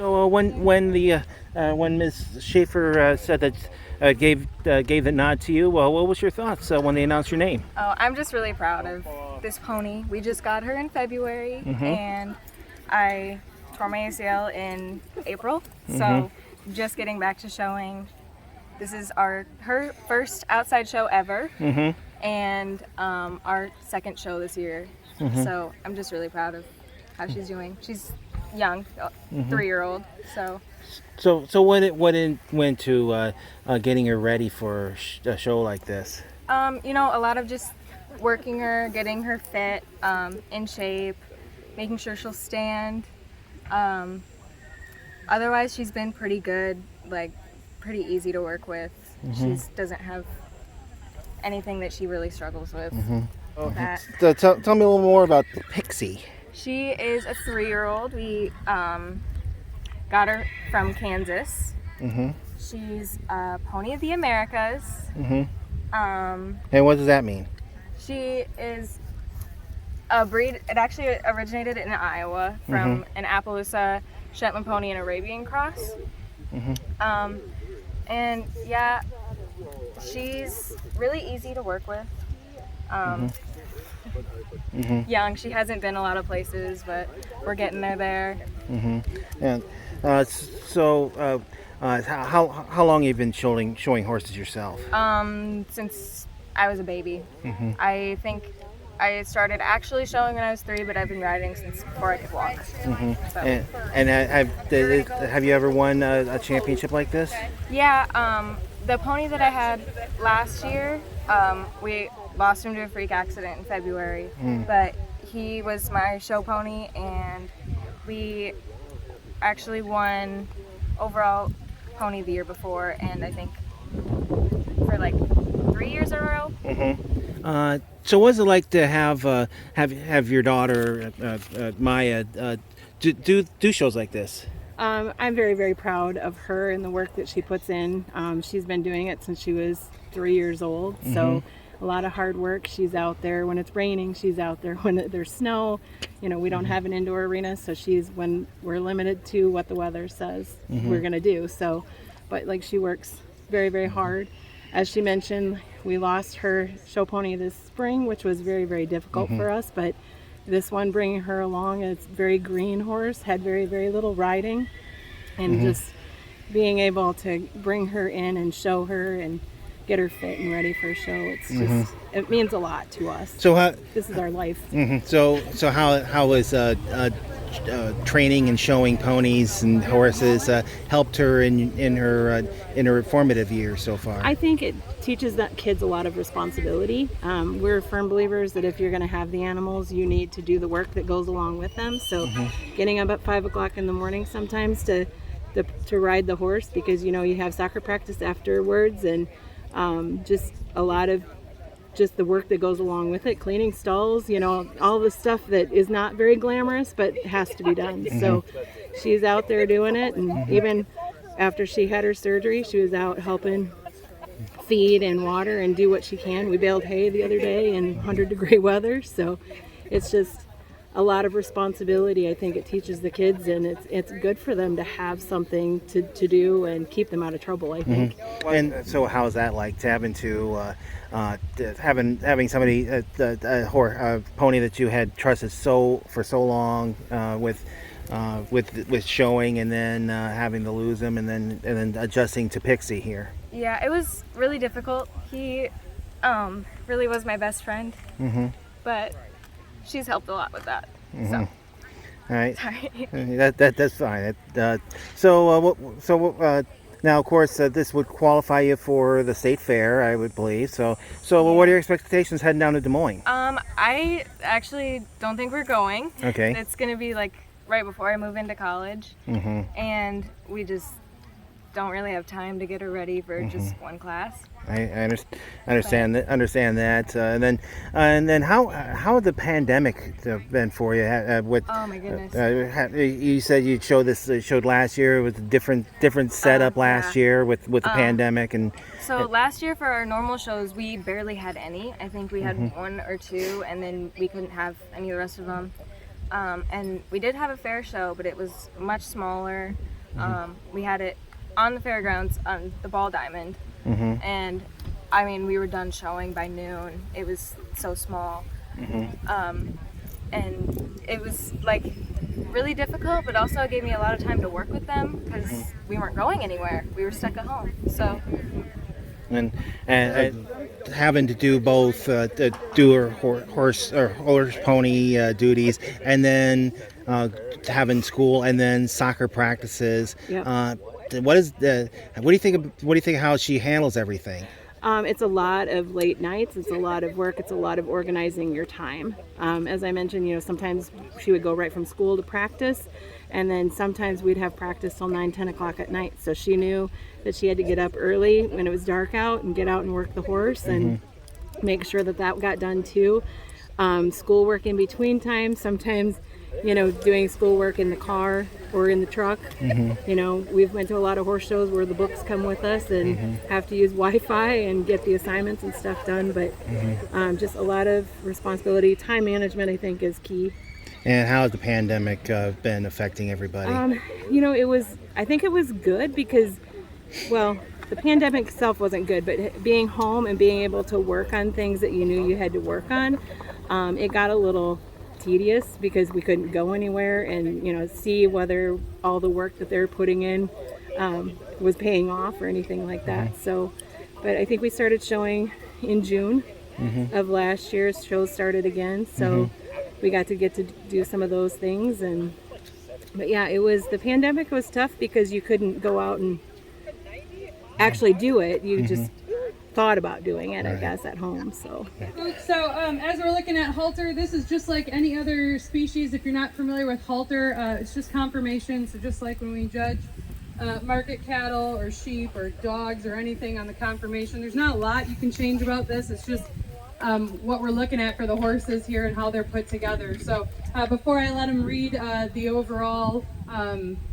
So when Ms. Schaefer said that gave the nod to you, well, what was your thoughts when they announced your name? Oh, I'm just really proud of this pony. We just got her in February, and I tore my ACL in April. So just getting back to showing. This is her first outside show ever, and our second show this year. So I'm just really proud of how she's doing. She's young, 3-year-old. So what went to getting her ready for a show like this? A lot of just working her, getting her fit, in shape, making sure she'll stand. Otherwise, she's been pretty good, pretty easy to work with. She doesn't have anything that she really struggles with. So tell me a little more about Pixie. She is a 3-year-old. We got her from Kansas. She's a pony of the Americas. And what does that mean? She is a breed. It actually originated in Iowa from an Appaloosa Shetland pony and Arabian cross. And yeah, she's really easy to work with. Young, she hasn't been a lot of places, but we're getting there. And so how long have you been showing horses yourself? Since I was a baby. I think I started actually showing when I was 3, but I've been riding since before I could walk. So. And have you ever won a championship like this? Yeah, the pony that I had last year, we lost him to a freak accident in February, but he was my show pony, and we actually won overall pony the year before, and I think for 3 years in a row. So what's it like to have your daughter Myah do shows like this? I'm very, very proud of her and the work that she puts in. She's been doing it since she was 3 years old, so a lot of hard work. She's out there when it's raining, she's out there when there's snow. We don't have an indoor arena, so when we're limited to what the weather says we're gonna do. So, but she works very, very hard. As she mentioned, we lost her show pony this spring, which was very, very difficult for us, but this one, bringing her along, it's very green horse, had very, very little riding, and just being able to bring her in and show her and get her fit and ready for a show, it's just, it means a lot to us. So this is our life. So how is training and showing ponies and horses helped her in her formative years so far? I think it teaches that kids a lot of responsibility. We're firm believers that if you're going to have the animals, you need to do the work that goes along with them. So getting up at 5 o'clock in the morning sometimes to ride the horse, because you have soccer practice afterwards, and just a lot of just the work that goes along with it, cleaning stalls, all the stuff that is not very glamorous but has to be done. So she's out there doing it, and even after she had her surgery, she was out helping feed and water and do what she can. We baled hay the other day in 100-degree weather, so it's just a lot of responsibility. I think it teaches the kids, and it's good for them to have something to do and keep them out of trouble, I think. And so how is that like, to having somebody a pony that you had trusted for so long with showing, and then having to lose him, and then adjusting to Pixie here? Yeah, it was really difficult. He really was my best friend, but she's helped a lot with that. So. All right. Sorry. That's fine. Now, of course, this would qualify you for the state fair, I would believe. So what are your expectations heading down to Des Moines? I actually don't think we're going. Okay. It's going to be right before I move into college, and we just don't really have time to get her ready for just one class. I understand that. And then how the pandemic been for you? Oh my goodness! You said you showed last year. It was a different setup last year with the pandemic. And so last year for our normal shows, we barely had any. I think we had 1 or 2, and then we couldn't have any of the rest of them. And we did have a fair show, but it was much smaller. We had it on the fairgrounds on the Ball Diamond, and I mean, we were done showing by noon. It was so small, and it was like really difficult, but also it gave me a lot of time to work with them because we weren't going anywhere. We were stuck at home. So and having to do both do her horse pony duties, and then having school, and then soccer practices. Yep. What do you think how she handles everything? It's a lot of late nights. It's a lot of work. It's a lot of organizing your time. As I mentioned, sometimes she would go right from school to practice, and then sometimes we'd have practice till 9, 10 o'clock at night. So she knew that she had to get up early when it was dark out and get out and work the horse and make sure that got done too. Schoolwork in between times. Sometimes, doing schoolwork in the car or in the truck. We've went to a lot of horse shows where the books come with us and have to use Wi-Fi and get the assignments and stuff done. But just a lot of responsibility. Time management, I think, is key. And how has the pandemic been affecting everybody? I think it was good because, well, the pandemic itself wasn't good, but being home and being able to work on things that you knew you had to work on, it got a little tedious because we couldn't go anywhere and see whether all the work that they're putting in was paying off or anything like that. So, but I think we started showing in June of last year. Shows started again, so we got to do some of those things. But yeah, the pandemic was tough because you couldn't go out and actually do it. You just thought about doing it, I guess, at home. So as we're looking at halter, this is just like any other species. If you're not familiar with halter, it's just conformation. So just like when we judge market cattle or sheep or dogs or anything on the conformation, there's not a lot you can change about this. It's just what we're looking at for the horses here and how they're put together. So before I let them read the overall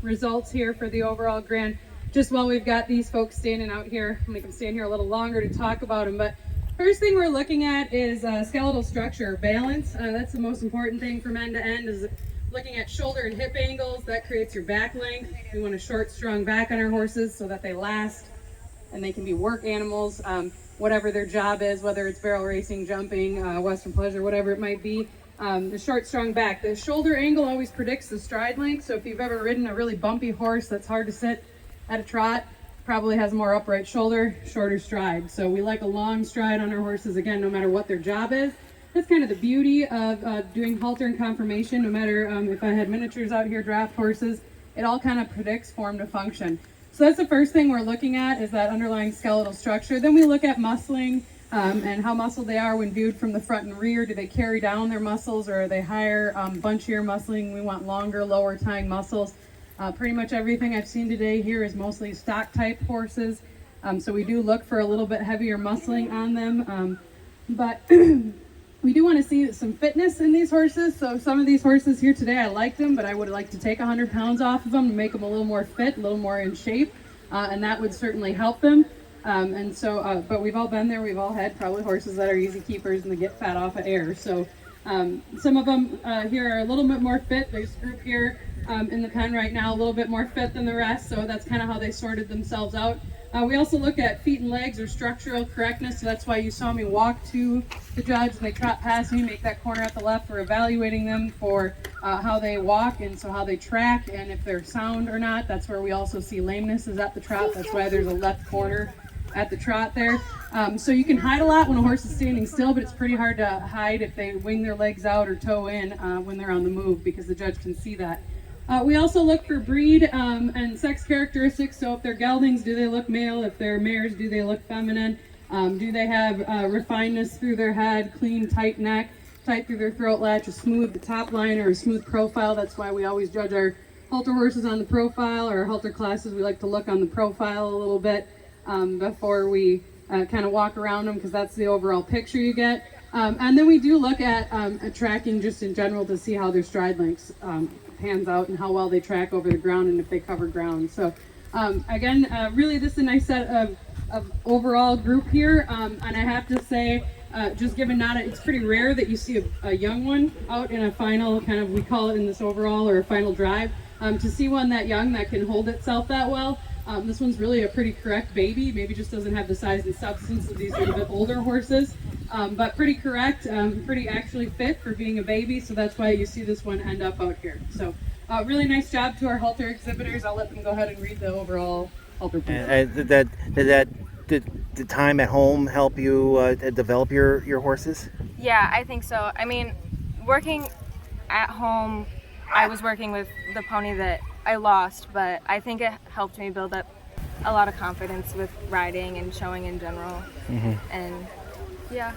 results here for the overall grand, just while we've got these folks standing out here, I'm going to stand here a little longer to talk about them. But first thing we're looking at is skeletal structure, balance. That's the most important thing from end to end, is looking at shoulder and hip angles. That creates your back length. We want a short, strong back on our horses so that they last and they can be work animals, whatever their job is, whether it's barrel racing, jumping, Western pleasure, whatever it might be. The short, strong back. The shoulder angle always predicts the stride length. So if you've ever ridden a really bumpy horse that's hard to sit at a trot, probably has more upright shoulder, shorter stride. So we like a long stride on our horses, again, no matter what their job is. That's kind of the beauty of doing halter and conformation. No matter if I had miniatures out here, draft horses, it all kind of predicts form to function. So that's the first thing we're looking at, is that underlying skeletal structure. Then we look at muscling and how muscled they are when viewed from the front and rear. Do they carry down their muscles, or are they higher, bunchier muscling? We want longer, lower tying muscles. Pretty much everything I've seen today here is mostly stock type horses. So we do look for a little bit heavier muscling on them. But we do want to see some fitness in these horses. So some of these horses here today, I liked them, but I would like to take 100 pounds off of them to make them a little more fit, a little more in shape. And that would certainly help them. But we've all been there. We've all had probably horses that are easy keepers and they get fat off of air. So some of them here are a little bit more fit. There's a group here in the pen right now, a little bit more fit than the rest. So that's kind of how they sorted themselves out. We also look at feet and legs, or structural correctness. So that's why you saw me walk to the judge and they trot past me, make that corner at the left. We're evaluating them for how they walk, and so how they track, and if they're sound or not. That's where we also see lameness is at the trot. That's why there's a left corner at the trot there. So you can hide a lot when a horse is standing still, but it's pretty hard to hide if they wing their legs out or toe in when they're on the move, because the judge can see that. We also look for breed and sex characteristics. So if they're geldings, do they look male? If they're mares, do they look feminine? Do they have refinedness through their head, clean, tight neck, tight through their throat latch, a smooth top line, or a smooth profile? That's why we always judge our halter horses on the profile, or our halter classes. We like to look on the profile a little bit before we kind of walk around them, because that's the overall picture you get. And then we do look at tracking just in general to see how their stride lengths pans out and how well they track over the ground and if they cover ground. So again, really this is a nice set of overall group here. And I have to say, just give a nod. It's pretty rare that you see a young one out in a final kind of, we call it in this overall or a final drive. To see one that young that can hold itself that well. This one's really a pretty correct baby, maybe just doesn't have the size and substance of these little bit older horses, but pretty correct, pretty actually fit for being a baby, so that's why you see this one end up out here. So really nice job to our halter exhibitors. I'll let them go ahead and read the overall halter plan. Did the time at home help you develop your horses? Yeah, I think so. I mean, working at home, I was working with the pony that I lost, but I think it helped me build up a lot of confidence with riding and showing in general. And yeah.